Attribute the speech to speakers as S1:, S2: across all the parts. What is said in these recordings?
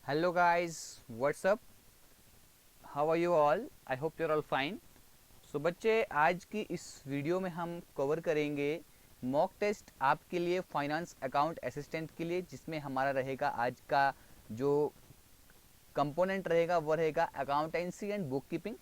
S1: Hello guys, what's up? How are you all? I hope you're all fine. सो बच्चे, आज की इस video में हम कवर करेंगे मॉक टेस्ट आपके लिए फाइनेंस अकाउंट असिस्टेंट के लिए, जिसमें हमारा रहेगा आज का जो कंपोनेंट रहेगा वो रहेगा अकाउंटेंसी एंड बुक कीपिंग।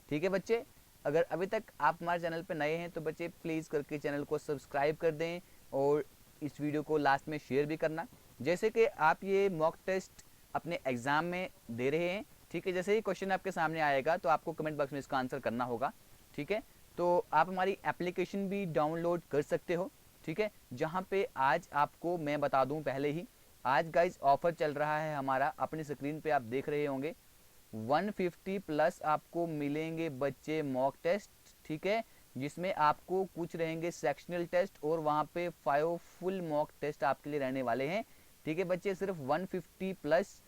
S1: ठीक है बच्चे, अगर अभी तक आप हमारे चैनल पर नए हैं तो बच्चे प्लीज़ करके चैनल को सब्सक्राइब कर दें और इस वीडियो को लास्ट में शेयर भी करना। जैसे कि आप ये मॉक टेस्ट अपने एग्ज़ाम में दे रहे हैं, ठीक है, जैसे ही क्वेश्चन आपके सामने आएगा तो आपको कमेंट बॉक्स में इसका आंसर करना होगा। ठीक है, तो आप हमारी एप्लीकेशन भी डाउनलोड कर सकते हो। ठीक है, जहाँ पे आज आपको मैं बता दूं पहले ही, आज गाइज ऑफर चल रहा है हमारा, अपनी स्क्रीन पे आप देख रहे होंगे 150 प्लस आपको मिलेंगे बच्चे मॉक टेस्ट। ठीक है, जिसमें आपको कुछ रहेंगे सेक्शनल टेस्ट और वहाँ पे 5 फुल मॉक टेस्ट आपके लिए रहने वाले हैं। ठीक है बच्चे, सिर्फ 150 प्लस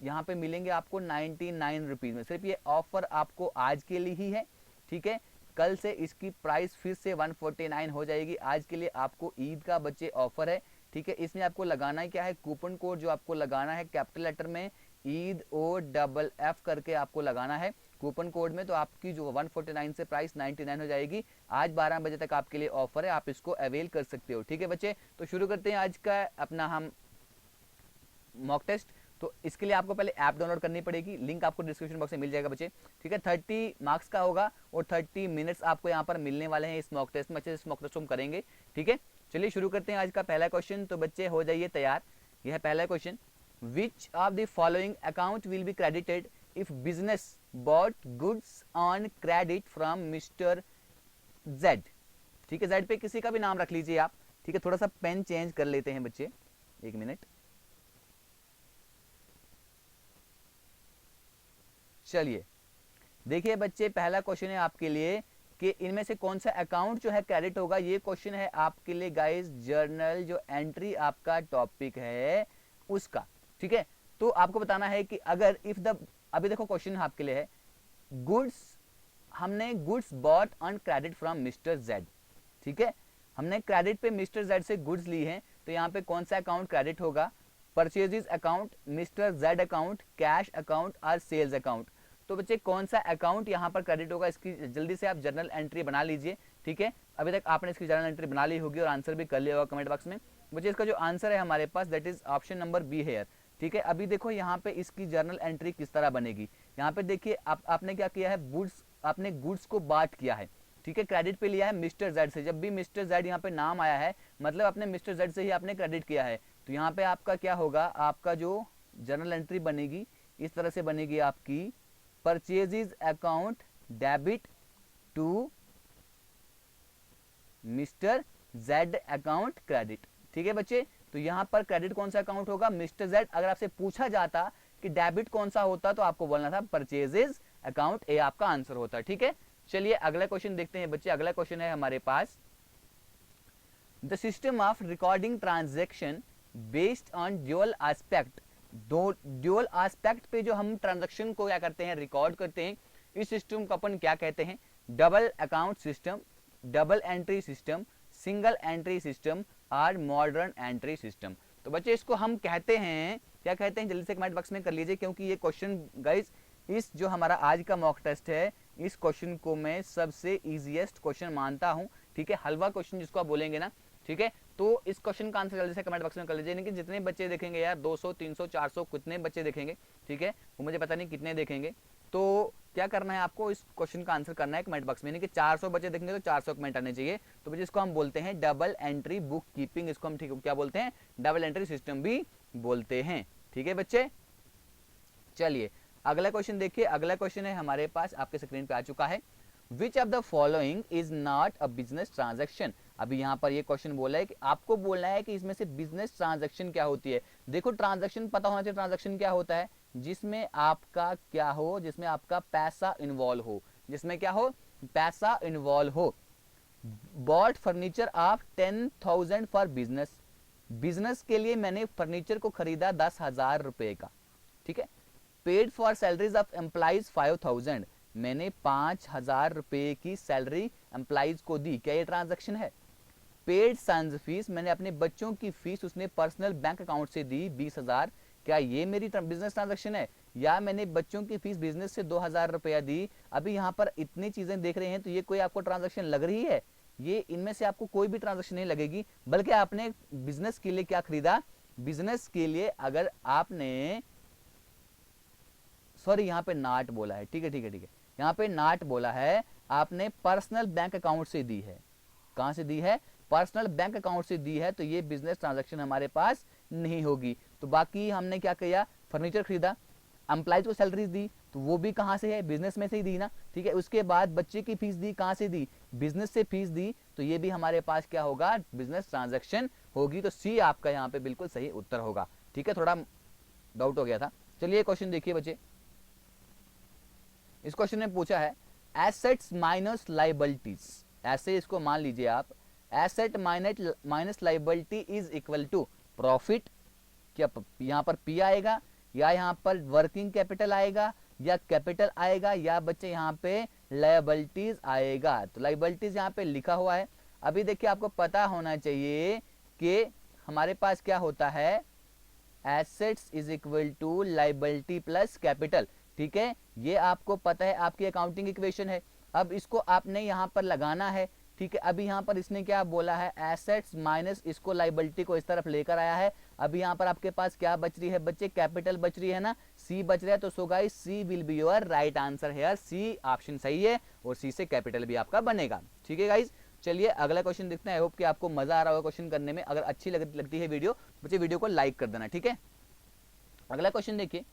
S1: यहाँ पे मिलेंगे आपको 99 रुपीज़ में। सिर्फ ये ऑफर आपको आज के लिए ही है। ठीक है, कल से इसकी प्राइस फिर से 149 हो जाएगी। आज के लिए आपको ईद का बच्चे ऑफर है। ठीक है, इसमें आपको लगाना है क्या है, कूपन कोड जो आपको लगाना है कैपिटल लेटर में ईद और डबल एफ करके आपको लगाना है कूपन कोड में, तो आपकी जो 149 से प्राइस 99 हो जाएगी। आज 12 बजे तक आपके लिए ऑफर है, आप इसको अवेल कर सकते हो। ठीक है बच्चे, तो शुरू करते हैं आज का अपना हम मॉक टेस्ट। तो इसके लिए आपको पहले ऐप डाउनलोड करनी पड़ेगी, लिंक आपको डिस्क्रिप्शन बॉक्स में मिल जाएगा बच्चे। ठीक है, 30 मार्क्स का होगा और 30 मिनट्स आपको यहाँ पर मिलने वाले हैं इस मॉक टेस्ट में। अच्छे से इस मॉक टेस्ट हम करेंगे। ठीक है, चलिए शुरू करते हैं आज का पहला क्वेश्चन। तो बच्चे हो जाइए तैयार, यह है पहला question. Which of the following account will be credited if business bought goods on credit from mister Z. ठीक है, जेड पे किसी का भी नाम रख लीजिए आप। ठीक है, थोड़ा सा पेन चेंज कर लेते हैं बच्चे, एक मिनट। चलिए देखिए बच्चे, पहला क्वेश्चन है आपके लिए कि इनमें से कौन सा अकाउंट जो है क्रेडिट होगा। ये क्वेश्चन है आपके लिए गाइस, जर्नल जो एंट्री आपका टॉपिक है उसका। ठीक है, तो आपको बताना है कि अगर इफ द, अभी देखो क्वेश्चन आपके लिए है गुड्स, हमने goods bought on credit from mister Z. ठीक है, हमने क्रेडिट पे मिस्टर जेड से गुड्स ली हैं, तो यहाँ पे कौन सा अकाउंट क्रेडिट होगा, purchases account, mister Z account, cash account और सेल्स अकाउंट। तो बच्चे कौन सा अकाउंट यहाँ पर क्रेडिट होगा, इसकी जल्दी से आप जर्नल एंट्री बना लीजिए। ठीक है, अभी तक आपने इसकी जर्नल एंट्री बना ली होगी और आंसर भी कर लिया होगा कमेंट बॉक्स में। बच्चे इसका जो आंसर है हमारे पास that is option number B here. ठीक है, अभी देखो यहाँ पे इसकी जर्नल एंट्री किस तरह बनेगी। यहाँ पे देखिए आपने क्या किया है, गुड्स, आपने गुड्स को बांट किया है। ठीक है, क्रेडिट पे लिया है मिस्टर जेड से। जब भी मिस्टर जेड यहाँ पे नाम आया है मतलब आपने मिस्टर जेड से ही आपने क्रेडिट किया है, तो यहाँ पे आपका क्या होगा, आपका जो जर्नल एंट्री बनेगी इस तरह से बनेगी आपकी, purchases account debit to mister Z account credit. ठीक है बच्चे, तो यहां पर क्रेडिट कौन सा अकाउंट होगा, मिस्टर जेड। अगर आपसे पूछा जाता कि डेबिट कौन सा होता तो आपको बोलना था परचेजेस अकाउंट, ए आपका आंसर होता। ठीक है, चलिए अगला क्वेश्चन देखते हैं बच्चे। अगला क्वेश्चन है हमारे पास, the system of recording transaction based on dual aspect. दो ड्यूअल एस्पेक्ट पे जो हम ट्रांजैक्शन को क्या करते हैं, रिकॉर्ड करते हैं, इस सिस्टम को अपन क्या कहते हैं, double account system, double entry system, single entry system और मॉडर्न एंट्री सिस्टम। तो बच्चे इसको हम कहते हैं, क्या कहते हैं, जल्दी से कमेंट बॉक्स में कर लीजिए, क्योंकि ये क्वेश्चन गाइस, इस जो हमारा आज का मॉक टेस्ट है इस क्वेश्चन को मैं सबसे इजीएस्ट क्वेश्चन मानता हूं। ठीक है, हलवा क्वेश्चन जिसको आप बोलेंगे ना। ठीक है, तो इस क्वेश्चन का आंसर जल्दी से कमेंट बॉक्स में कर लीजिए। नहीं कि जितने बच्चे देखेंगे यार, 200 300 400 कितने बच्चे देखेंगे, ठीक है, वो मुझे पता नहीं कितने देखेंगे। तो क्या करना है आपको, इस क्वेश्चन का आंसर करना है कमेंट बॉक्स में। नहीं कि 400 बच्चे देखेंगे तो 400 कमेंट आने चाहिए। तो जिसको हम बोलते हैं डबल एंट्री बुक कीपिंग, इसको हम ठीक क्या बोलते हैं, डबल एंट्री सिस्टम भी बोलते हैं। ठीक है बच्चे, चलिए अगला क्वेश्चन देखिए। अगला क्वेश्चन है हमारे पास, आपके स्क्रीन पे आ चुका है, which of the following is not a business transaction. अभी यहाँ पर ये क्वेश्चन बोला है कि आपको बोलना है कि इसमें से बिजनेस ट्रांजेक्शन क्या होती है। देखो ट्रांजेक्शन पता होना चाहिए, ट्रांजेक्शन क्या होता है, जिसमें आपका क्या हो, जिसमें आपका पैसा इन्वॉल्व हो, जिसमें क्या हो, पैसा इन्वॉल्व हो। Bought furniture of 10,000 for business, business के लिए मैंने फर्नीचर को खरीदा 10,000 रुपए का। ठीक है, paid for salaries of employees 5,000, मैंने 5,000 रुपए की सैलरी एम्प्लॉइज को दी, क्या ये ट्रांजैक्शन है। पेड सन्स फीस, मैंने अपने बच्चों की फीस उसने पर्सनल बैंक अकाउंट से दी 20,000, क्या ये मेरी बिजनेस ट्रांजैक्शन है, या मैंने बच्चों की फीस बिजनेस से 2000 रुपया दी। अभी यहाँ पर इतनी चीजें देख रहे हैं, तो ये कोई आपको ट्रांजैक्शन लग रही है? ये इनमें से आपको कोई भी ट्रांजैक्शन नहीं लगेगी, बल्कि आपने बिजनेस के लिए क्या खरीदा, बिजनेस के लिए अगर आपने, सॉरी यहाँ पे नाट बोला है, ठीक है ठीक है ठीक है, यहाँ पे नाट बोला है, आपने पर्सनल बैंक अकाउंट से दी है। कहां से दी है? पर्सनल बैंक अकाउंट से दी है, तो ये बिजनेस ट्रांजैक्शन हमारे पास नहीं होगी। तो बाकी हमने क्या किया, फर्नीचर खरीदा, एम्प्लॉयज को सैलरीज दी, तो वो भी कहां से है, बिजनेस में से ही दी ना, ठीक है। उसके बाद बच्चे की फीस दी, कहां से दी, बिजनेस से फीस दी, तो ये भी हमारे पास क्या होगा, बिजनेस ट्रांजैक्शन होगी। तो सी आपका यहाँ पे बिल्कुल सही उत्तर होगा, ठीक है। थोड़ा डाउट हो गया था। चलिए क्वेश्चन देखिए बच्चे, इस क्वेश्चन ने पूछा है एसेट्स माइनस लाइबिलिटीज। ऐसे इसको मान लीजिए आप, asset minus liability is equal to profit. क्या यहाँ पर पी आएगा, या यहाँ पर वर्किंग कैपिटल आएगा, या कैपिटल आएगा, या बच्चे यहाँ पे लाइबिलिटीज आएगा। तो लाइबिलिटीज यहाँ पे लिखा हुआ है। अभी देखिए आपको पता होना चाहिए कि हमारे पास क्या होता है, assets is equal to liability plus capital, ठीक है। ये आपको पता है, आपकी अकाउंटिंग इक्वेशन है। अब इसको आपने यहाँ पर लगाना है, ठीक है। अभी यहाँ पर इसने क्या बोला है, एसेट्स माइनस इसको लाइबिलिटी को इस तरफ लेकर आया है। अभी यहाँ पर आपके पास क्या बच रही है बच्चे, कैपिटल बच रही है ना, सी बच रहा है। तो so guys C will be your right answer है, सी ऑप्शन सही है, और सी से कैपिटल भी आपका बनेगा, ठीक है गाइस। चलिए अगला क्वेश्चन देखते हैं। आई होप कि आपको मजा आ रहा होगा क्वेश्चन करने में। अगर अच्छी लगती है वीडियो, बच्चे वीडियो को लाइक कर देना, ठीक है। अगला क्वेश्चन देखिए,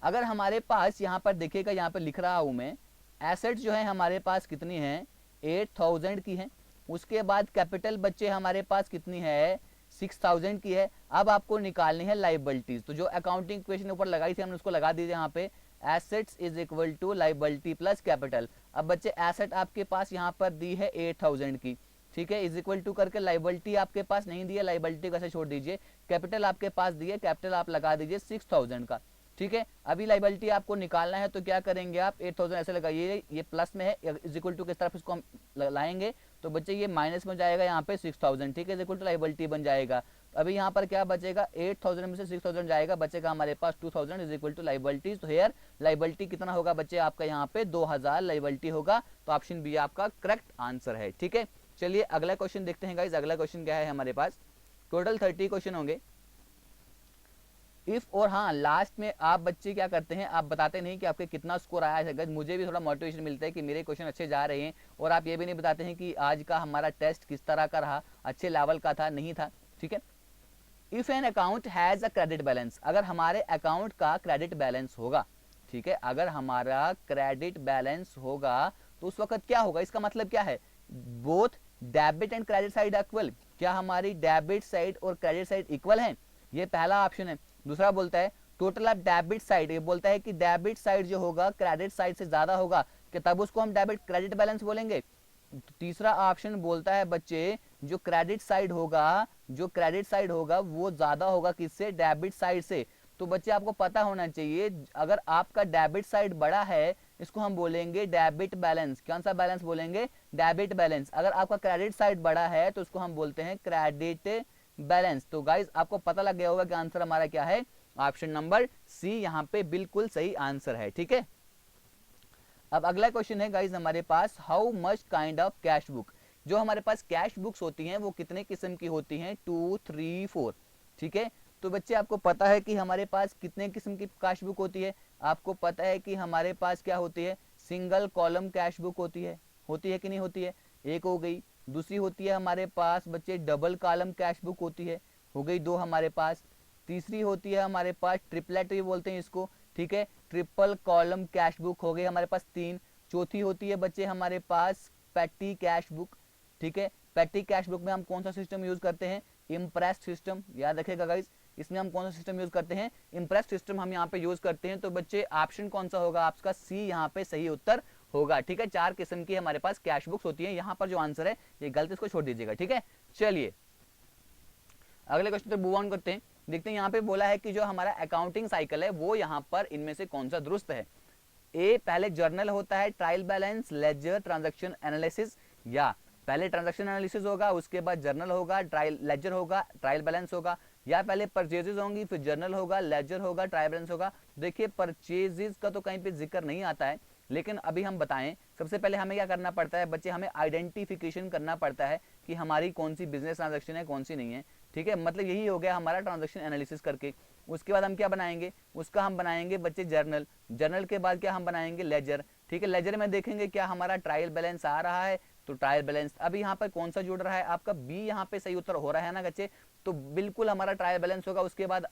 S1: अगर हमारे पास यहाँ पर देखिएगा, यहाँ पर लिख रहा हूं मैं, एसेट्स जो है हमारे पास कितनी है, 8000 की है। उसके बाद कैपिटल बच्चे हमारे पास कितनी है, 6000 की है। अब आपको निकालनी है लाइबिलिटीज। तो जो अकाउंटिंग इक्वेशन ऊपर लगाई थी हमने, उसको लगा दीजिए यहाँ पे, assets is equal to liability plus capital. अब बच्चे एसेट आपके पास यहाँ पर दी है 8000 की, ठीक है, इज इक्वल टू करके लाइबिलिटी आपके पास नहीं दी है, लाइबिलिटी कैसे छोड़ दीजिए, कैपिटल आपके पास दी है, कैपिटल आप लगा दीजिए 6000 का, ठीक है। अभी लाइबिलिटी आपको निकालना है, तो क्या करेंगे आप, 8000 ऐसे लगाइए, ये प्लस में है, इज इक्वल टू किस तरफ इसको हम लाएंगे, तो बच्चे ये माइनस में जाएगा यहाँ पे 6000, ठीक है, इज इक्वल टू लाइबिलिटी बन जाएगा। अभी यहाँ पर क्या बचेगा, 8000 में से 6000 जाएगा, बचेगा हमारे पास 2000 इज इक्वल टू लाइबिलिटीज। तो हेयर लाइबिलिटी कितना होगा बच्चे आपका, यहाँ पे 2000 लाइबिलिटी होगा। तो ऑप्शन बी आपका करेक्ट आंसर है, ठीक है। चलिए अगला क्वेश्चन देखते हैं गाइस। अगला क्वेश्चन क्या है हमारे पास, टोटल 30 क्वेश्चन होंगे। इफ और हाँ, लास्ट में आप बच्चे क्या करते हैं, आप बताते नहीं कि आपके कितना स्कोर आया है। मुझे भी थोड़ा मोटिवेशन मिलता है कि मेरे क्वेश्चन अच्छे जा रहे हैं, और आप ये भी नहीं बताते हैं कि आज का हमारा टेस्ट किस तरह का रहा, अच्छे लेवल का था नहीं था, ठीक है। If an account has a credit balance, अगर हमारे अकाउंट का क्रेडिट बैलेंस होगा, ठीक है, अगर हमारा क्रेडिट बैलेंस होगा, तो उस वक्त क्या होगा, इसका मतलब क्या है, both debit and credit side equal. क्या हमारी डेबिट साइड और क्रेडिट साइड इक्वल है, ये पहला ऑप्शन है। दूसरा बोलता है टोटल ऑफ डेबिट साइड, ये बोलता है कि डेबिट साइड जो होगा क्रेडिट साइड से ज्यादा होगा, कि तब उसको हम डेबिट क्रेडिट बैलेंस बोलेंगे। तीसरा ऑप्शन बोलता है बच्चे, जो क्रेडिट साइड होगा, जो क्रेडिट साइड होगा वो ज्यादा होगा किससे, डेबिट साइड से। तो बच्चे आपको पता होना चाहिए, अगर आपका डेबिट साइड बड़ा है, इसको हम बोलेंगे डेबिट बैलेंस। कौन सा बैलेंस बोलेंगे, डेबिट बैलेंस। अगर आपका क्रेडिट साइड बड़ा है, तो उसको हम बोलते हैं क्रेडिट बैलेंस। तो गाइज आपको पता लग गया होगा कि आंसर हमारा क्या है, ऑप्शन नंबर सी यहाँ पे बिल्कुल सही आंसर है, ठीक है। अब अगला क्वेश्चन है गाइज हमारे पास, how much kind of cash book. जो हमारे पास कैश बुक्स होती हैं वो कितने किस्म की होती हैं, 2, 3, 4, ठीक है। तो बच्चे आपको पता है कि हमारे पास कितने किस्म की कैश बुक होती है, आपको पता है कि हमारे पास क्या होती है, सिंगल कॉलम कैश बुक होती है कि नहीं होती है, एक हो गई। दूसरी होती है हमारे पास बच्चे डबल कॉलम कैश बुक होती है, हो गई 2 हमारे पास। तीसरी होती है हमारे पास ट्रिपलेट भी बोलते हैं इसको, ठीक है, ट्रिपल कॉलम कैश बुक हो गई हमारे पास 3। चौथी होती है बच्चे हमारे पास पेटी कैश बुक, ठीक है। पेटी कैश बुक में हम कौन सा सिस्टम यूज करते हैं, इम्प्रेस सिस्टम, याद रखिएगा गाइस, इसमें हम कौन सा सिस्टम यूज करते हैं, इम्प्रेस सिस्टम हम यहाँ पे यूज करते हैं। तो बच्चे ऑप्शन कौन सा होगा आपका, सी यहाँ पे सही उत्तर होगा, ठीक है। 4 किस्म की हमारे पास कैश बुक्स होती है। यहाँ पर जो आंसर है ये गलत, इसको छोड़ दीजिएगा, ठीक है। चलिए अगले क्वेश्चन पर मूव ऑन करते हैं। देखते हैं यहाँ पे बोला है कि जो हमारा अकाउंटिंग साइकिल है वो यहाँ पर इनमें से कौन सा दुरुस्त है। ए, पहले जर्नल होता है, trial balance, ledger, transaction analysis, या पहले ट्रांजैक्शन एनालिसिस होगा, उसके बाद जर्नल होगा, ट्रायल लेजर होगा, ट्रायल बैलेंस होगा, या पहले परचेजेस होंगी, फिर जर्नल होगा, लेजर होगा, ट्रायल बैलेंस होगा। देखिए परचेजेस का तो कहीं पे जिक्र नहीं आता है, लेकिन अभी हम बताएं, सबसे पहले हमें क्या करना पड़ता है बच्चे, हमें आइडेंटिफिकेशन करना पड़ता है कि हमारी कौन सी बिजनेस ट्रांजैक्शन है, कौन सी नहीं है। ठीक है, मतलब यही हो गया हमारा ट्रांजैक्शन एनालिसिस करके। उसके बाद हम क्या बनाएंगे, उसका हम बनाएंगे बच्चे जर्नल। जर्नल के बाद क्या हम बनाएंगे, लेजर। ठीक है, लेजर में देखेंगे क्या हमारा ट्रायल बैलेंस आ रहा है, तो ट्रायल बैलेंस अभी यहाँ पर कौन सा जुड़ रहा है, आपका बी यहाँ पे सही उत्तर हो रहा है ना बच्चे, तो बिल्कुल हमारा ट्रायल बैलेंस होगा। उसके बाद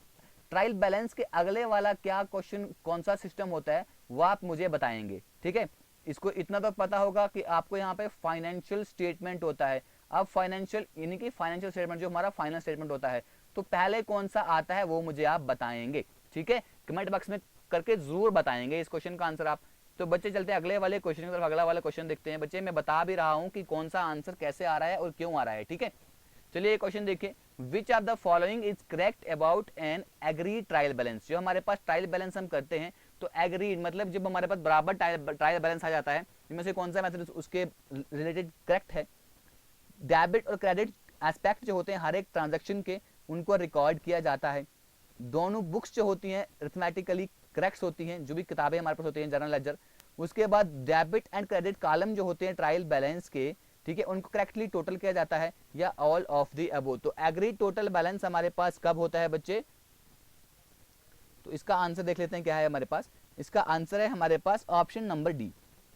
S1: ट्रायल बैलेंस के अगले वाला क्या क्वेश्चन, कौन सा सिस्टम होता है, वो आप मुझे बताएंगे। ठीक है, इसको इतना तो पता होगा कि आपको यहाँ पे फाइनेंशियल स्टेटमेंट होता है। अब फाइनेंशियल यानी कि फाइनेंशियल स्टेटमेंट जो हमारा फाइनल स्टेटमेंट होता है, तो पहले कौन सा आता है वो मुझे आप बताएंगे। ठीक है, कमेंट बॉक्स में करके जरूर बताएंगे इस क्वेश्चन का आंसर आप। तो बच्चे चलते हैं अगले वाले क्वेश्चन की तरफ। अगला वाला क्वेश्चन देखते हैं बच्चे, मैं बता भी रहा हूं कि कौन सा आंसर कैसे आ रहा है और क्यों आ रहा है। ठीक है, चलिए क्वेश्चन देखिए, which of the following is correct about an agreed trial balance. जो हमारे पास ट्रायल बैलेंस हम करते हैं, तो एग्रीड मतलब जब हमारे पास बराबर ट्रायल बैलेंस आ जाता है, इनमें से कौन सा मेथड उसके रिलेटेड करेक्ट है। डेबिट और क्रेडिट एस्पेक्ट जो होते हैं हर एक ट्रांजैक्शन के, उनको रिकॉर्ड किया जाता है। दोनों बुक्स जो होती हैं अरिथमेटिकली करेक्ट होती हैं, जो भी किताबें हमारे पास होती हैं जर्नल लेजर। उसके बाद डेबिट एंड क्रेडिट कॉलम जो होते हैं ट्रायल बैलेंस के, ठीक है, उनको करेक्टली टोटल किया जाता है, या ऑल ऑफ द अबव। तो एग्रीड टोटल बैलेंस हमारे पास कब होता है बच्चे, तो इसका आंसर देख लेते हैं क्या है हमारे पास। इसका आंसर है हमारे पास ऑप्शन नंबर डी।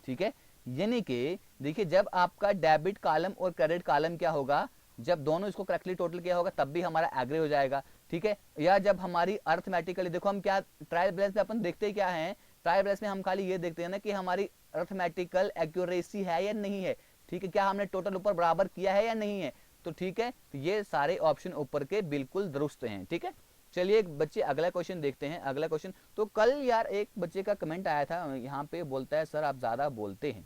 S1: ठीक है, यानी कि देखिए जब आपका डेबिट कॉलम और क्रेडिट कॉलम क्या होगा, जब दोनों इसको करेक्टली टोटल किया होगा तब भी हमारा एग्री हो जाएगा। ठीक है, या जब हमारी अर्थमेटिकली, देखो हम क्या ट्रायल बैलेंस में अपन देखते क्या है, ट्रायल बैलेंस में हम खाली ये देखते हैं ना कि हमारी अर्थमेटिकल एक्यूरेसी है या नहीं है। ठीक है, क्या हमने टोटल ऊपर बराबर किया है या नहीं है। तो ठीक है, तो ये सारे ऑप्शन ऊपर के बिल्कुल दुरुस्त हैं। ठीक है, चलिए बच्चे अगला क्वेश्चन देखते हैं। अगला क्वेश्चन, तो कल यार एक बच्चे का कमेंट आया था यहाँ पे, बोलता है सर आप ज़्यादा बोलते हैं।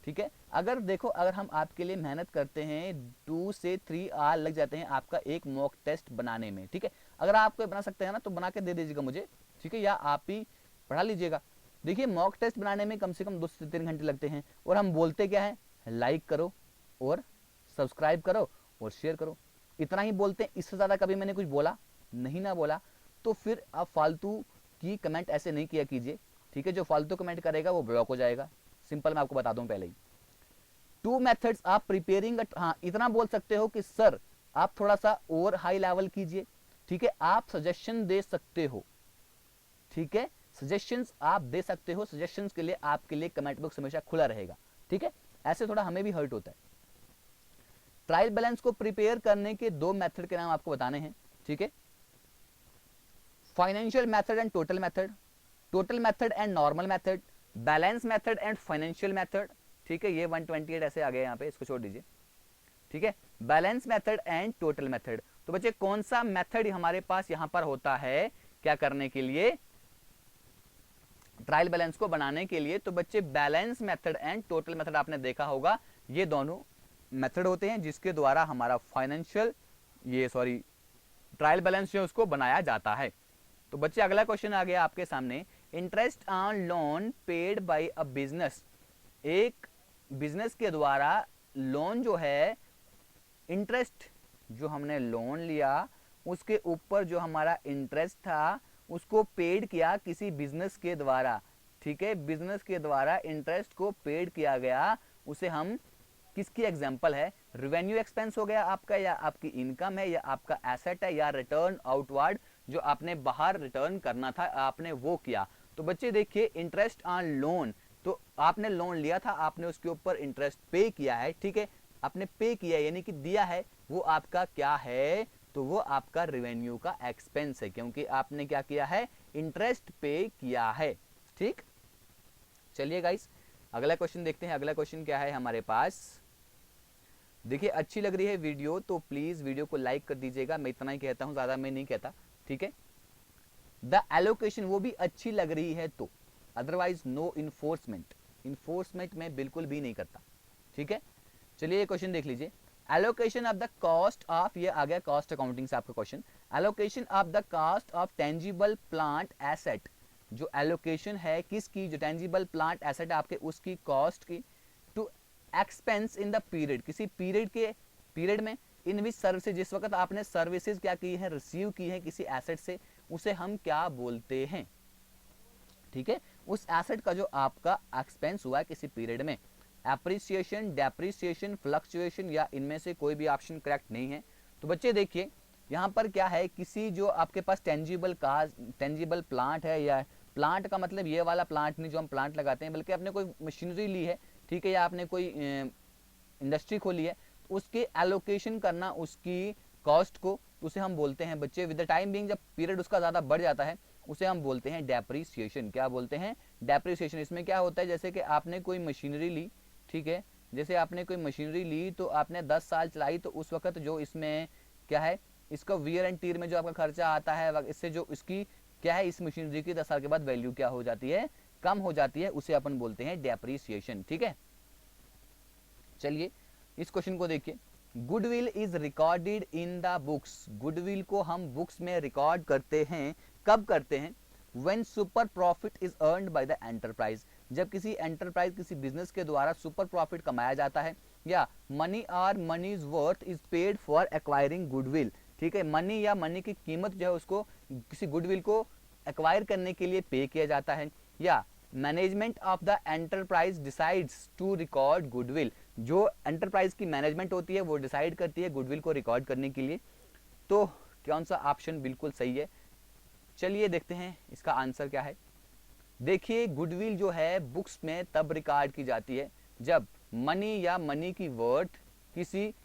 S1: ठीक है, अगर देखो अगर हम आपके लिए मेहनत करते हैं 2 से 3 आवर लग जाते हैं आपका एक मॉक टेस्ट बनाने में। ठीक है, अगर आप कोई बना सकते हैं ना तो बना के दे दीजिएगा मुझे। ठीक है, या आप ही पढ़ा लीजिएगा। देखिए मॉक टेस्ट बनाने में कम से कम 2 से 3 घंटे लगते हैं, और हम बोलते क्या है, लाइक करो और सब्सक्राइब करो और शेयर करो, इतना ही बोलते हैं। इससे ज़्यादा कभी मैंने कुछ बोला नहीं ना बोला, तो फिर आप फालतू की कमेंट ऐसे नहीं किया कीजिए। ठीक है, जो फालतू कमेंट करेगा वो ब्लॉक हो जाएगा, सिंपल मैं आपको बता दूं पहले ही। 2 मेथड्स आप प्रिपेयरिंग, हाँ इतना बोल सकते हो कि सर आप थोड़ा सा और हाई लेवल कीजिए। ठीक है, आप सजेशन दे सकते हो। ठीक है, सजेशंस आप दे सकते हो, सजेशंस के लिए आपके लिए कमेंट बॉक्स हमेशा खुला रहेगा। ठीक है, ऐसे थोड़ा हमें भी हर्ट होता है। ट्रायल बैलेंस को प्रिपेयर करने के 2 मेथड के नाम आपको बताने हैं। ठीक है, financial method and total method, total method and normal method, balance method and financial method. ठीक है, ये 128 ऐसे आ गए यहाँ पे, इसको छोड़ दीजिए। ठीक है, balance method and total method. तो बच्चे कौन सा मेथड हमारे पास यहाँ पर होता है क्या करने के लिए, ट्रायल बैलेंस को बनाने के लिए। तो बच्चे balance method and total method आपने देखा होगा, ये दोनों मेथड होते हैं जिसके द्वारा हमारा फाइनेंशियल ट्रायल बैलेंस जो उसको बनाया जाता है। तो बच्चे अगला क्वेश्चन आ गया आपके सामने, interest on loan paid by a business. एक बिजनेस के द्वारा लोन जो है, इंटरेस्ट जो हमने लोन लिया उसके ऊपर जो हमारा इंटरेस्ट था उसको पेड किया किसी बिजनेस के द्वारा। ठीक है, बिजनेस के द्वारा इंटरेस्ट को पेड किया गया, उसे हम किसकी एग्जांपल है, रेवेन्यू एक्सपेंस हो गया आपका, या आपकी इनकम है, या आपका एसेट है, या रिटर्न आउटवर्ड जो आपने बाहर रिटर्न करना था आपने वो किया। तो बच्चे देखिए इंटरेस्ट ऑन लोन, तो आपने लोन लिया था, आपने उसके ऊपर इंटरेस्ट पे किया है। ठीक है, आपने पे किया यानी कि दिया है, वो आपका क्या है, तो वो आपका रेवेन्यू का एक्सपेंस है, क्योंकि आपने क्या किया है, इंटरेस्ट पे किया है। ठीक, चलिए गाइस अगला क्वेश्चन देखते हैं। अगला क्वेश्चन क्या है हमारे पास, देखिए अच्छी लग रही है वीडियो तो प्लीज वीडियो को लाइक कर दीजिएगा, मैं इतना ही कहता हूं, ज्यादा मैं नहीं कहता। ठीक है, द एलोकेशन, वो भी अच्छी लग रही है तो, अदरवाइज नो इन्फोर्समेंट, इन्फोर्समेंट में बिल्कुल भी नहीं करता। ठीक है, चलिए क्वेश्चन देख लीजिए, allocation of the cost of, ये आ गया कॉस्ट अकाउंटिंग से आपका question, allocation of the cost of tangible plant asset. जो एलोकेशन है किसकी, जो टेंजिबल प्लांट एसेट आपके उसकी कॉस्ट की, to expense in the period, किसी पीरियड में, इन विच सर्विसेज, जिस वक्त आपने सर्विसेज क्या की है, रिसीव की है किसी एसेट से, उसे हम क्या बोलते हैं, ठीक है, उस एसेट का जो आपका एक्सपेंस हुआ है किसी पीरियड में। एप्रिसिएशन, डेप्रिसिएशन, फ्लक्चुएशन या इनमें से कोई भी ऑप्शन करेक्ट नहीं है। तो बच्चे देखिए यहाँ पर क्या है, किसी जो आपके पास टेंजिबल प्लांट है, या प्लांट का मतलब ये वाला प्लांट नहीं जो हम प्लांट लगाते हैं, बल्कि आपने कोई मशीनरी ली है, ठीक है, या आपने कोई इंडस्ट्री खोली है, तो उसके एलोकेशन करना उसकी कॉस्ट को, उसे हम बोलते हैं बच्चे विद द टाइम बीइंग, जब पीरियड उसका ज़्यादा बढ़ जाता है उसे हम बोलते हैं डेप्रिसिएशन। क्या बोलते हैं, डेप्रिसिएशन। इसमें क्या होता है, जैसे कि आपने कोई मशीनरी ली, ठीक है, जैसे आपने कोई मशीनरी ली तो आपने 10 साल चलाई, तो उस वक्त जो इसमें क्या है, इसका वियर एंड टीयर में जो आपका खर्चा आता है, इससे जो इसकी क्या है, इस मशीनरी की 10 साल के बाद वैल्यू क्या हो जाती है, कम हो जाती है, उसे अपन बोलते हैं डेप्रिसिएशन, ठीक है। चलिए इस क्वेश्चन को देखिए, goodwill is recorded in the books. Goodwill को हम बुक्स में रिकॉर्ड करते हैं, कब करते हैं, when super profit is earned by the enterprise, जब किसी एंटरप्राइज, किसी बिजनेस के द्वारा सुपर प्रॉफिट कमाया जाता है, या मनी और money's worth is paid for acquiring goodwill, ठीक है, मनी या मनी की कीमत जो है उसको किसी गुडविल को एक्वायर करने के लिए पे किया जाता है, या management of the enterprise decides to record goodwill, जो एंटरप्राइज की मैनेजमेंट होती है वो डिसाइड करती है गुडविल को रिकॉर्ड करने के लिए। तो कौन सा ऑप्शन बिल्कुल सही है, चलिए देखते हैं इसका आंसर क्या है। देखिए गुडविल जो है बुक्स में तब रिकॉर्ड की जाती है जब मनी या मनी की वर्थ किसी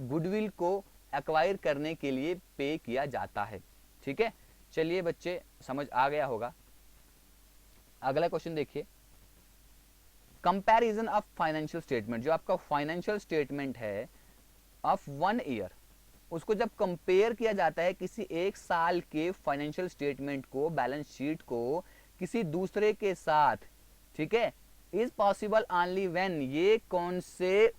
S1: गुडविल को एक्वायर करने के लिए पे किया जाता है, ठीक है। चलिए बच्चे समझ आ गया होगा। अगला क्वेश्चन देखिए, कंपैरिजन ऑफ फाइनेंशियल स्टेटमेंट, जो आपका फाइनेंशियल स्टेटमेंट है ऑफ 1 ईयर, उसको जब कंपेयर किया जाता है किसी एक साल के फाइनेंशियल स्टेटमेंट को, बैलेंस शीट को किसी दूसरे के साथ, ठीक है, इज पॉसिबल ओनली व्हेन, ये कौन से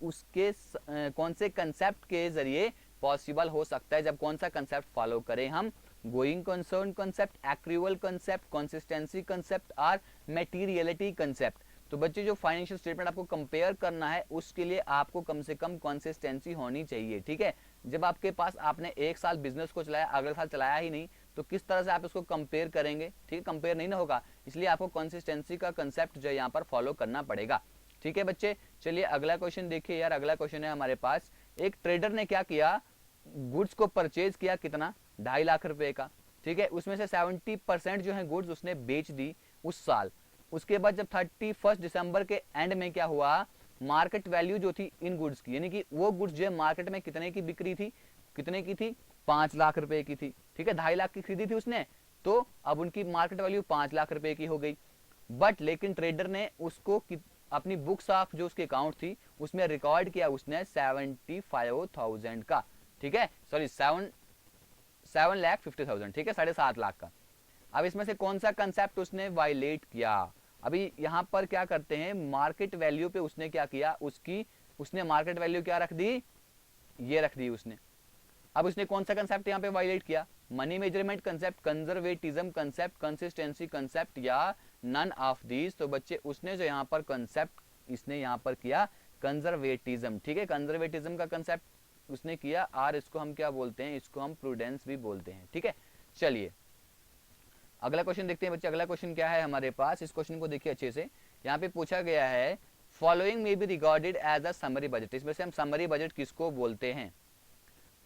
S1: कंसेप्ट के जरिए पॉसिबल हो सकता है, जब कौन सा कंसेप्ट फॉलो करें हम, going concern concept, accrual concept, consistency concept और मटेरियलिटी कंसेप्ट। तो बच्चे जो फाइनेंशियल स्टेटमेंट आपको कंपेयर करना है उसके लिए आपको कम से कम कंसिस्टेंसी होनी चाहिए, ठीक है। जब आपके पास आपने एक साल बिजनेस को चलाया, अगले साल चलाया ही नहीं, तो किस तरह से आप इसको कंपेयर करेंगे, ठीक है, कंपेयर नहीं ना होगा, इसलिए आपको कंसिस्टेंसी का कंसेप्ट जो है यहाँ पर फॉलो करना पड़ेगा, ठीक है बच्चे। चलिए अगला क्वेश्चन देखिए यार, अगला क्वेश्चन है हमारे पास, एक ट्रेडर ने क्या किया, गुड्स को परचेज किया, कितना, 2.5 लाख रुपए का, ठीक है, उसमें से 70% जो है गुड्स उसने बेच दी उस साल। उसके बाद जब 31 दिसंबर के एंड में क्या हुआ, मार्केट वैल्यू जो थी इन गुड्स की, यानी कि वो गुड्स जो है मार्केट में कितने की बिक्री थी, कितने की थी, 5 लाख रुपए की थी, ठीक है, 2.5 लाख की खरीदी थी उसने, तो अब उनकी मार्केट वैल्यू 5 लाख रुपए की हो गई। बट लेकिन ट्रेडर ने उसको अपनी बुक्स ऑफ जो उसकी अकाउंट थी उसमें रिकॉर्ड किया उसने 75,000 का, ठीक है, सॉरी 7,50,000, ठीक है, 7.5 लाख का। अब इसमें से कौन सा कंसेप्ट उसने वायलेट किया, अभी यहां पर क्या करते हैं, मार्केट वैल्यू पे उसने क्या किया, उसने मार्केट वैल्यू क्या रख दी, ये रख दी उसने। अब उसने कौन सा कंसेप्ट यहाँ पे वायलेट किया, money measurement concept, conservatism concept, consistency concept या नन ऑफ दीज। तो बच्चे उसने जो यहाँ पर कंसेप्ट इसने यहाँ पर किया कंजर्वेटिज्म, ठीक है, कंजर्वेटिज्म का कंसेप्ट उसने किया, और इसको हम क्या बोलते हैं, इसको हम प्रूडेंस भी बोलते हैं, ठीक है। चलिए अगला क्वेश्चन देखते हैं बच्चे, अगला क्वेश्चन क्या है हमारे पास, इस क्वेश्चन को देखिए अच्छे से। यहाँ पे पूछा गया है following may be regarded as a summary budget, इसमें से हम समरी बजट किसको बोलते हैं,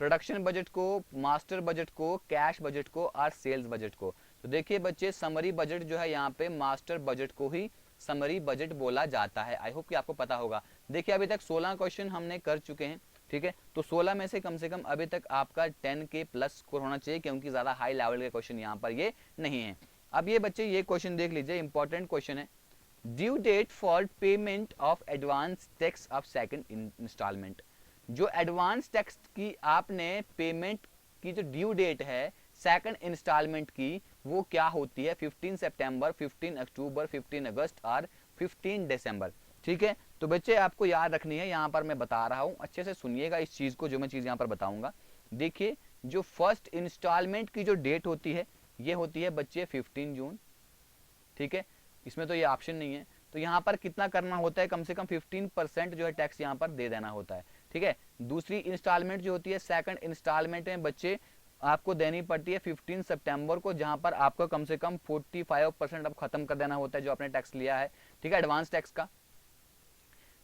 S1: प्रोडक्शन बजट को, मास्टर बजट को, कैश बजट को और सेल्स बजट को। तो देखिए बच्चे समरी बजट जो है यहाँ पे मास्टर बजट को ही समरी बजट बोला जाता है। आई होप कि आपको पता होगा। देखिए अभी तक 16 क्वेश्चन हमने कर चुके हैं, ठीक है, तो 16 में से कम अभी तक आपका 10 के प्लस स्कोर होना चाहिए, क्योंकि ज्यादा हाई लेवल के क्वेश्चन यहाँ पर ये नहीं है। अब ये बच्चे ये क्वेश्चन देख लीजिए, इंपॉर्टेंट क्वेश्चन है, due date for payment of advance tax of second instalment. जो एडवांस टैक्स की आपने पेमेंट की जो ड्यू डेट है सेकंड इंस्टॉलमेंट की, वो क्या होती है, 15 सितंबर, 15 अक्टूबर, 15 अगस्त और 15 दिसंबर, ठीक है। तो बच्चे आपको याद रखनी है, यहाँ पर मैं बता रहा हूँ, अच्छे से सुनिएगा इस चीज को, जो मैं चीज यहाँ पर बताऊंगा। देखिए जो फर्स्ट इंस्टॉलमेंट की जो डेट होती है ये होती है बच्चे 15 जून, ठीक है, इसमें तो ये ऑप्शन नहीं है। तो यहाँ पर कितना करना होता है, कम से कम 15% जो है टैक्स यहाँ पर दे देना होता है, ठीक है। दूसरी इंस्टॉलमेंट जो होती है, सेकंड इंस्टॉलमेंट में बच्चे आपको देनी पड़ती है 15 सितंबर को, जहां पर आपको कम से कम 45% अब खत्म कर देना होता है जो आपने टैक्स लिया है, ठीक है, एडवांस टैक्स का।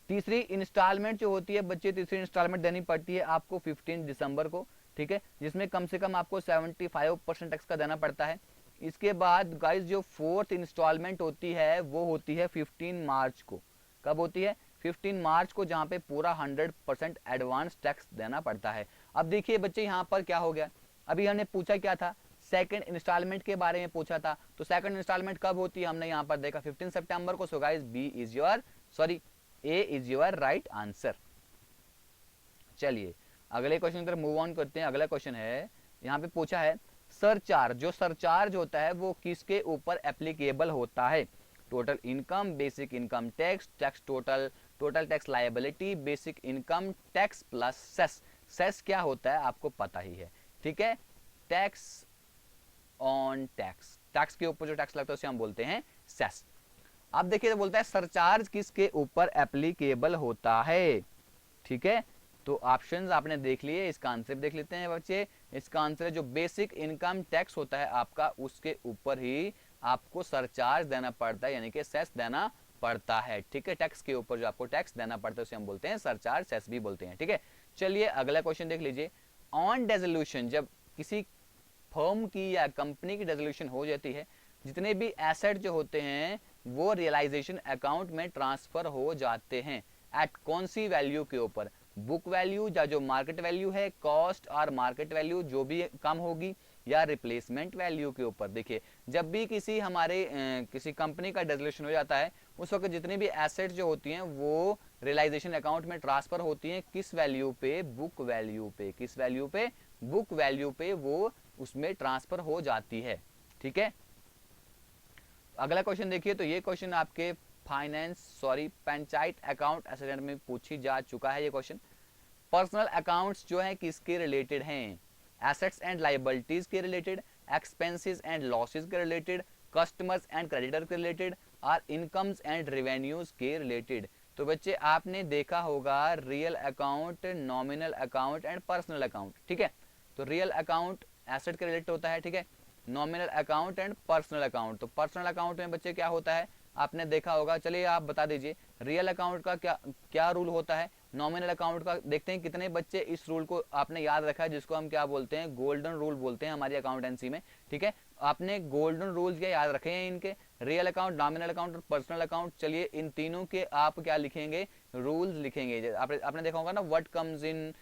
S1: तीसरी इंस्टॉलमेंट जो होती है बच्चे, तीसरी इंस्टॉलमेंट देनी पड़ती है आपको 15 दिसंबर को, ठीक है, जिसमें कम से कम आपको 75% टैक्स का देना पड़ता है। इसके बाद गाइस जो फोर्थ इंस्टॉलमेंट होती है वो होती है 15 मार्च को। कब होती है? 15 मार्च को, जहां पे पूरा 100% एडवांस टैक्स देना पड़ता है। अब देखिए बच्चे यहाँ पर क्या हो गया, अभी हमने पूछा क्या था, सेकंड इंस्टॉलमेंट के बारे में पूछा था, तो सेकंड इंस्टॉलमेंट कब होती है हमने यहाँ पर देखा 15 सितंबर को। So guys B is your, sorry, A is your right answer. चलिए अगले क्वेश्चन की तरफ मूव ऑन करते हैं। अगला क्वेश्चन है, यहाँ पे पूछा है सरचार्ज, जो सरचार्ज होता है वो किसके ऊपर एप्लीकेबल होता है? Total income, basic income tax, tax total, total tax liability, basic income tax plus cess. Cess क्या होता है आपको पता ही है, ठीक है, टैक्स ऑन टैक्स, टैक्स के ऊपर जो टैक्स लगता है उसे हम बोलते हैं सेस। अब देखिए तो बोलता है सरचार्ज किसके ऊपर एप्लीकेबल होता है, ठीक है, तो ऑप्शंस आपने देख लिए, इसका आंसर देख लेते हैं बच्चे। इसका आंसर जो बेसिक इनकम टैक्स होता है आपका, उसके ऊपर ही आपको सरचार्ज देना पड़ता है, यानी कि सेस देना पड़ता है, ठीक है, टैक्स के ऊपर जो आपको टैक्स देना पड़ता है उसे हम बोलते हैं सरचार्ज, सेस भी बोलते हैं, ठीक है। चलिए अगला क्वेश्चन देख लीजिए। ऑन डिसोल्यूशन, जब किसी फर्म की या कंपनी की डिसोल्यूशन हो जाती है, जितने भी एसेट जो होते हैं वो रियलाइजेशन अकाउंट में ट्रांसफर हो जाते हैं। एट कौन सी वैल्यू के ऊपर? बुक वैल्यू या जो मार्केट वैल्यू है, कॉस्ट और मार्केट वैल्यू जो भी कम होगी, या रिप्लेसमेंट वैल्यू के ऊपर। देखिए जब भी किसी हमारे किसी कंपनी का डिसोल्यूशन हो जाता है, उस वक्त जितनी भी एसेट जो होती हैं वो रियलाइजेशन अकाउंट में ट्रांसफर होती हैं, किस वैल्यू पे? बुक वैल्यू पे। किस वैल्यू पे? बुक वैल्यू पे वो उसमें ट्रांसफर हो जाती है, ठीक है। अगला क्वेश्चन देखिए, तो ये क्वेश्चन आपके finance, sorry, panchayat account assistant में पूछी जा चुका है ये क्वेश्चन। पर्सनल अकाउंट्स जो है किसके रिलेटेड हैं? एसेट्स एंड लायबिलिटीज के रिलेटेड, एक्सपेंसेस एंड लॉसेस के रिलेटेड, कस्टमर्स एंड क्रेडिटर के रिलेटेड, और इनकम्स एंड रेवेन्यूज के रिलेटेड। तो बच्चे आपने देखा होगा real account, nominal account and personal account, ठीक है। तो रियल अकाउंट एसेट के रिलेटेड होता है, ठीक है, nominal account and personal account. तो पर्सनल अकाउंट में बच्चे क्या होता है आपने देखा होगा, चलिए आप बता दीजिए रियल अकाउंट का क्या क्या रूल होता है, नॉमिनल अकाउंट का देखते हैं कितने बच्चे इस रूल को आपने याद रखा है, जिसको हम क्या बोलते हैं? गोल्डन रूल बोलते हैं हमारी अकाउंटेंसी में, ठीक है। आपने गोल्डन रूल्स क्या याद रखे हैं इनके? रियल अकाउंट, नॉमिनल अकाउंट और पर्सनल अकाउंट। चलिए इन तीनों के आप क्या लिखेंगे? रूल्स लिखेंगे। आपने देखा होगा ना, what comes in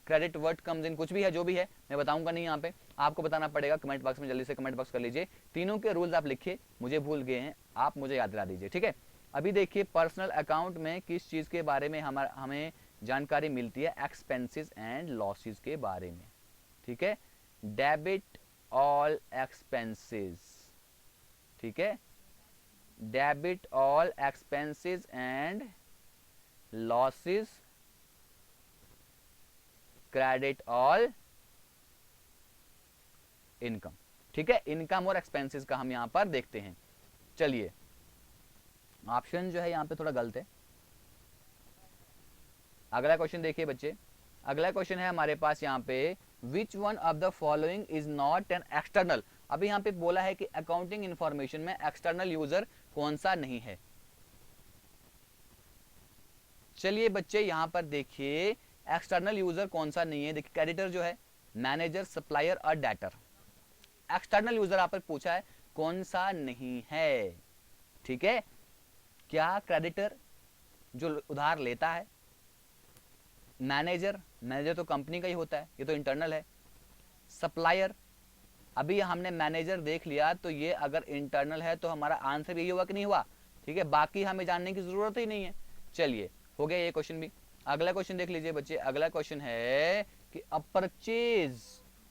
S1: credit, what comes in, कुछ भी है जो भी है मैं बताऊंगा नहीं, यहाँ पे आपको बताना पड़ेगा। कमेंट बॉक्स में जल्दी से कमेंट बॉक्स कर लीजिए, तीनों के रूल्स आप लिखिए, मुझे भूल गए हैं, आप मुझे याद दिला दीजिए, ठीक है। अभी देखिए पर्सनल अकाउंट में किस चीज के बारे में हमें जानकारी मिलती है? एक्सपेंसेस एंड लॉसेस के बारे में, ठीक है। डेबिट ऑल एक्सपेंसेस, ठीक है, debit all expenses and losses, credit all income, ठीक है। इनकम और एक्सपेंसेस का हम यहां पर देखते हैं। चलिए ऑप्शन जो है यहां पे थोड़ा गलत है। अगला क्वेश्चन देखिए बच्चे, अगला क्वेश्चन है हमारे पास यहाँ पे, which one of the following is not an external. अभी यहाँ पे बोला है कि अकाउंटिंग इंफॉर्मेशन में एक्सटर्नल यूजर कौन सा नहीं है। चलिए बच्चे यहां पर देखिए एक्सटर्नल यूजर कौन सा नहीं है। देखिए क्रेडिटर जो है, मैनेजर, सप्लायर और डेटर। एक्सटर्नल यूजर आप पर पूछा है कौन सा नहीं है, ठीक है। क्या क्रेडिटर जो उधार लेता है, मैनेजर, मैनेजर तो कंपनी का ही होता है, ये तो इंटरनल है। सप्लायर, अभी हमने मैनेजर देख लिया, तो ये अगर इंटरनल है तो हमारा आंसर यही हुआ कि नहीं हुआ, ठीक है, बाकी हमें जानने की जरूरत ही नहीं है। चलिए हो गया ये क्वेश्चन भी। अगला क्वेश्चन देख लीजिए बच्चे, अगला क्वेश्चन है कि अ परचेज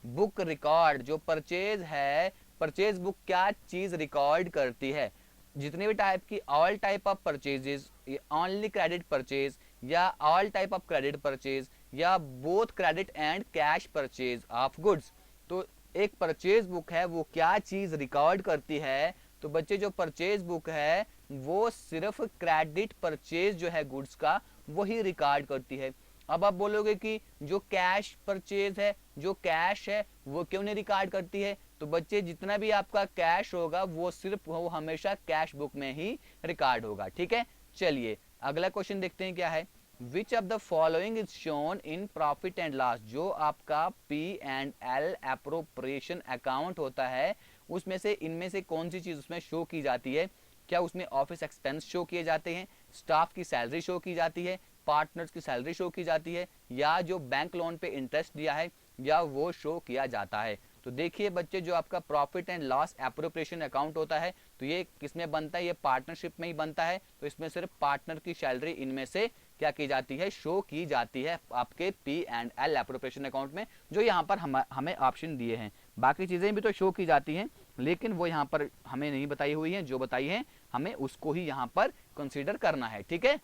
S1: बुक रिकॉर्ड, जो परचेज है, परचेज बुक क्या चीज रिकॉर्ड करती है? जितने भी टाइप की, all type of purchases, only credit purchase, या all type of credit purchase, या both credit and cash purchase of goods. तो एक परचेज बुक है वो क्या चीज रिकॉर्ड करती है? तो बच्चे जो परचेज बुक है वो सिर्फ क्रेडिट परचेज जो है गुड्स का वही रिकॉर्ड करती है। अब आप बोलोगे कि जो कैश परचेज है, जो कैश है, वो क्यों नहीं रिकॉर्ड करती है? तो बच्चे जितना भी आपका कैश होगा वो सिर्फ वो हमेशा कैश बुक में ही रिकॉर्ड होगा। ठीक है, चलिए अगला क्वेश्चन देखते हैं क्या है। Which of the following is shown in profit and loss? जो आपका P&L एप्रोप्रिएशन अकाउंट होता है उसमें से इनमें से कौन सी चीज उसमें शो की जाती है? क्या उसमें ऑफिस एक्सपेंस शो किए जाते हैं, स्टाफ की सैलरी शो की जाती है, पार्टनर्स की सैलरी शो की जाती है, या जो बैंक लोन पे इंटरेस्ट दिया है या वो शो किया जाता है? तो देखिए बच्चे, जो आपका profit and loss appropriation account होता है तो ये किसमें बनता है? ये पार्टनरशिप में ही बनता है। तो इसमें सिर्फ पार्टनर की सैलरी इनमें से क्या की जाती है? शो की जाती है आपके P&L एप्रोप्रिएशन अकाउंट में, जो यहाँ पर हमें ऑप्शन दिए हैं। बाकी चीजें भी तो शो की जाती हैं लेकिन वो यहाँ पर हमें नहीं बताई हुई है, जो बताई है हमें उसको ही यहाँ पर कंसीडर करना है। ठीक है,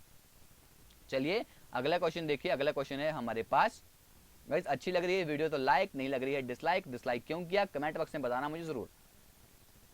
S1: चलिए अगला क्वेश्चन देखिए। अगला क्वेश्चन है हमारे पास, गाइस अच्छी लग रही है वीडियो तो लाइक, नहीं लग रही है डिसलाइक। डिसलाइक क्यों किया कमेंट बॉक्स में बताना मुझे जरूर।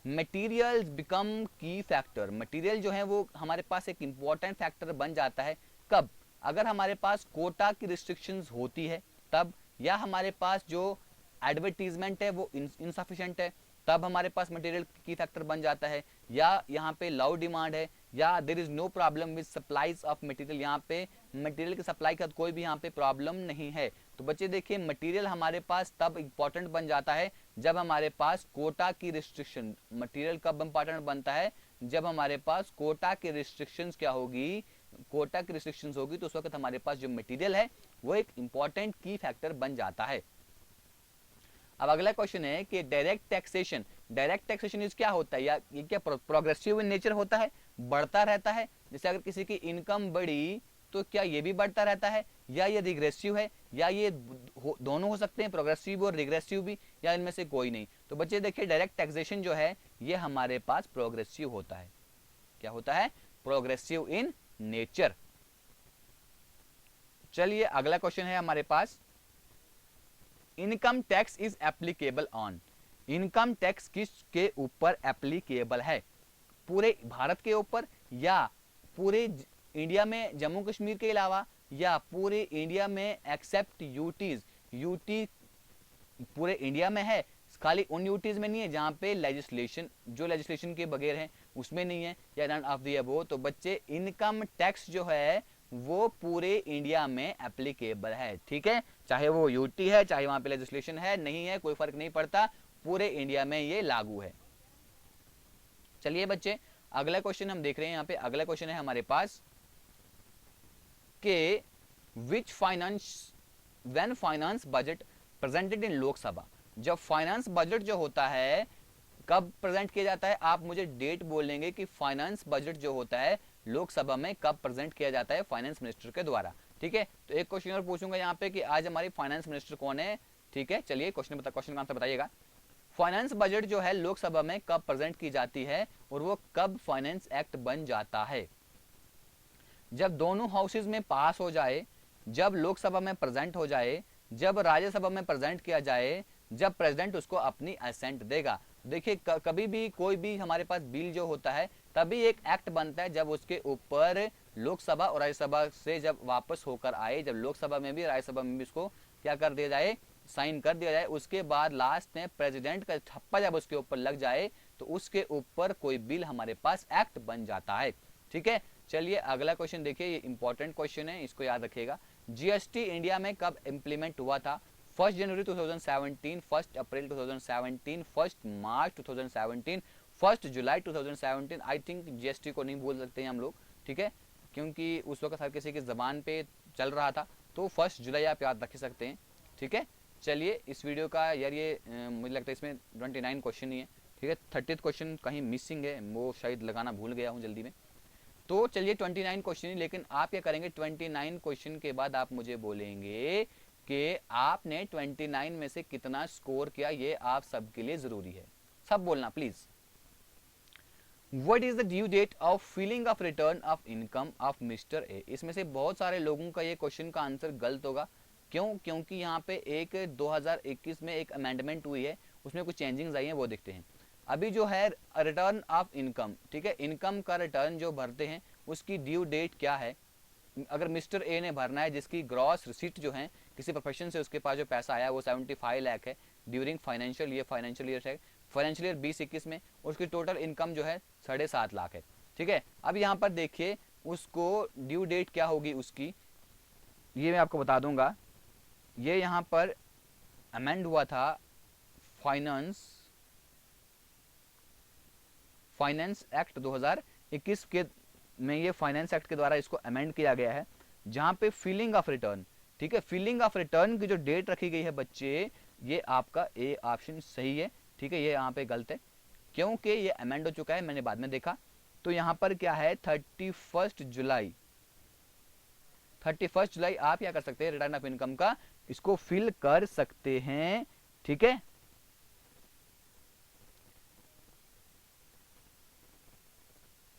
S1: मटेरियल्स बिकम की फैक्टर। मटेरियल जो है वो हमारे पास एक इंपॉर्टेंट फैक्टर बन जाता है। कब? अगर हमारे पास कोटा की रिस्ट्रिक्शंस होती है तब, या हमारे पास जो एडवर्टीजमेंट है वो इनसफिशिएंट है तब हमारे पास मटेरियल की फैक्टर बन जाता है, या यहाँ पे लाउ डिमांड है, या there is no problem with supplies of material. यहाँ पे मटेरियल की सप्लाई का कोई भी यहाँ पे प्रॉब्लम नहीं है। तो बच्चे देखिए, मटेरियल हमारे पास तब इंपॉर्टेंट बन जाता है जब हमारे पास कोटा की रिस्ट्रिक्शन। मटेरियल कब इंपॉर्टेंट बनता है? जब हमारे पास कोटा की रिस्ट्रिक्शंस क्या होगी? कोटा की रिस्ट्रिक्शंस होगी तो उस वक्त हमारे पास जो मटेरियल है वो एक इंपॉर्टेंट की फैक्टर बन जाता है। अब अगला क्वेश्चन है कि direct taxation. Direct taxation is क्या होता है, या ये क्या प्रोग्रेसिव इन नेचर होता है, बढ़ता रहता है? जैसे अगर किसी की इनकम बढ़ी तो क्या ये भी बढ़ता रहता है, या ये रिग्रेसिव है, या ये दोनों हो सकते हैं, प्रोग्रेसिव और रिग्रेसिव भी, या इनमें से कोई नहीं? तो बच्चे देखिए, डायरेक्ट टैक्सेशन जो है ये हमारे पास प्रोग्रेसिव होता है। क्या होता है? Progressive in nature. चलिए अगला क्वेश्चन है हमारे पास, income tax is applicable on. Income tax किसके ऊपर एप्लीकेबल है? पूरे भारत के ऊपर, या पूरे इंडिया में जम्मू कश्मीर के अलावा, या पूरे इंडिया में एक्सेप्ट यूटीज? यूटी पूरे इंडिया में है, खाली उन यूटीज में नहीं है जहां पे लेजिस्लेशन, जो लेजिस्लेशन के बगैर है उसमें नहीं है, या नन ऑफ द अबव। तो बच्चे इनकम टैक्स जो है वो पूरे इंडिया में एप्लीकेबल है। ठीक है, चाहे वो यूटी है, चाहे वहां पे लेजिस्लेशन है, नहीं है, कोई फर्क नहीं पड़ता, पूरे इंडिया में ये लागू है। चलिए बच्चे अगला क्वेश्चन हम देख रहे हैं। यहाँ पे अगला क्वेश्चन है हमारे पास कि which finance when finance budget presented in Lok Sabha. जब फाइनेंस बजट जो होता है कब प्रेजेंट किया जाता है? आप मुझे डेट बोलेंगे कि फाइनेंस बजट जो होता है लोकसभा में कब प्रेजेंट किया जाता है फाइनेंस मिनिस्टर के द्वारा। ठीक है, तो एक क्वेश्चन और पूछूंगा यहाँ पे कि आज हमारी फाइनेंस मिनिस्टर कौन है? ठीक है, चलिए क्वेश्चन का आंसर बताइएगा। फाइनेंस बजट जो है लोकसभा में कब प्रेजेंट की जाती है और वो कब फाइनेंस एक्ट बन जाता है? जब दोनों हाउसेज में पास हो जाए, जब लोकसभा में प्रेजेंट हो जाए, जब राज्यसभा में प्रेजेंट किया जाए, जब प्रेसिडेंट उसको अपनी असेंट देगा। देखिए कभी भी कोई भी हमारे पास बिल जो होता है तभी एक एक्ट बनता है जब उसके ऊपर लोकसभा और राज्यसभा से जब वापस होकर आए, जब लोकसभा में भी राज्यसभा में भी उसको क्या कर दिया जाए? साइन कर दिया जाए। उसके बाद लास्ट में प्रेसिडेंट का ठप्पा जब उसके ऊपर लग जाए तो उसके ऊपर कोई बिल हमारे पास एक्ट बन जाता है। ठीक है, चलिए अगला क्वेश्चन देखिए, ये इंपॉर्टेंट क्वेश्चन है, इसको याद रखिएगा। जीएसटी इंडिया में कब इंप्लीमेंट हुआ था? 1 जनवरी 2017, 1 अप्रैल 2017, 1 मार्च 2017, 1 जुलाई 2017। आई थिंक जीएसटी को नहीं बोल सकते हैं हम लोग, ठीक है, क्योंकि उस वक्त हर किसी की जबान पे चल रहा था, तो 1 जुलाई आप याद रख सकते हैं। ठीक है, चलिए इस वीडियो का यार ये मुझे लगता है इसमें 29 क्वेश्चन ही है। ठीक है, 30th क्वेश्चन कहीं मिसिंग है, वो शायद लगाना भूल गया हूँ जल्दी में। तो चलिए 29 क्वेश्चन ही, लेकिन आप क्या करेंगे 29 क्वेश्चन के बाद आप मुझे बोलेंगे कि आपने 29 में से कितना स्कोर किया। ये आप सबके लिए जरूरी है, सब बोलना please. What is the due date of filing of return of income of Mr. A? इसमें से बहुत सारे लोगों का ये क्वेश्चन का आंसर गलत होगा। क्यों? क्योंकि यहाँ पे एक 2021 में एक अमेंडमेंट हुई है, उसमें कुछ चेंजिंग्स आई हैं, वो देखते हैं। अभी जो है रिटर्न ऑफ इनकम, ठीक है, इनकम का रिटर्न जो भरते हैं उसकी ड्यू डेट क्या है। अगर मिस्टर ए ने भरना है जिसकी ग्रॉस रिसीट जो है किसी प्रोफेशन से उसके पास जो पैसा आया वो 75 लाख है ड्यूरिंग फाइनेंशियल ईयर है, फाइनेंशियल ईयर 2021 में उसकी टोटल इनकम जो है 7.5 लाख है, ठीक है। अब यहाँ पर देखिए उसको ड्यू डेट क्या होगी उसकी, ये मैं आपको बता दूंगा। ये यहाँ पर अमेंड हुआ था फाइनेंस एक्ट 2021 के में, ये फाइनेंस एक्ट के द्वारा इसको अमेंड किया गया है, जहां पे फिलिंग ऑफ रिटर्न, ठीक है, फिलिंग ऑफ रिटर्न की जो डेट रखी गई है बच्चे, ये आपका ए ऑप्शन सही है, ठीक है। ये यहाँ पे गलत है क्योंकि ये अमेंड हो चुका है, मैंने बाद में देखा। तो यहाँ पर क्या है 31 जुलाई आप क्या कर सकते हैं, रिटर्न ऑफ इनकम का इसको फिल कर सकते हैं, ठीक है।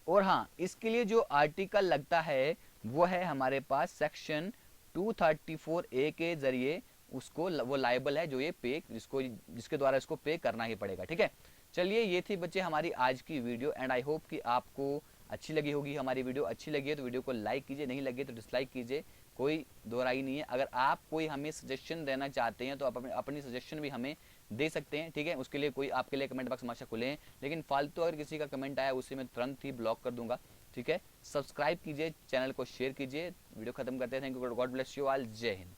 S1: और हाँ, इसके लिए जो आर्टिकल लगता है वो है हमारे पास सेक्शन 234A के जरिए उसको वो लायबल है जो ये पे जिसके द्वारा इसको पे करना ही पड़ेगा, ठीक है। चलिए ये थी बच्चे हमारी आज की वीडियो एंड आई होप कि आपको अच्छी लगी होगी हमारी वीडियो। अच्छी लगी है तो वीडियो को लाइक कीजिए, नहीं लगी तो डिसलाइक कीजिए, कोई दो राय नहीं है। अगर आप कोई हमें सजेशन देना चाहते हैं तो आप अपनी सजेशन भी हमें दे सकते हैं, ठीक है। उसके लिए कोई आपके लिए कमेंट बॉक्स हमेशा खुले हैं, लेकिन फालतू अगर किसी का कमेंट आया उसे मैं तुरंत ही ब्लॉक कर दूंगा, ठीक है। सब्सक्राइब कीजिए, चैनल को शेयर कीजिए। वीडियो खत्म करते हैं। Thank you, God bless you all, जय हिंद।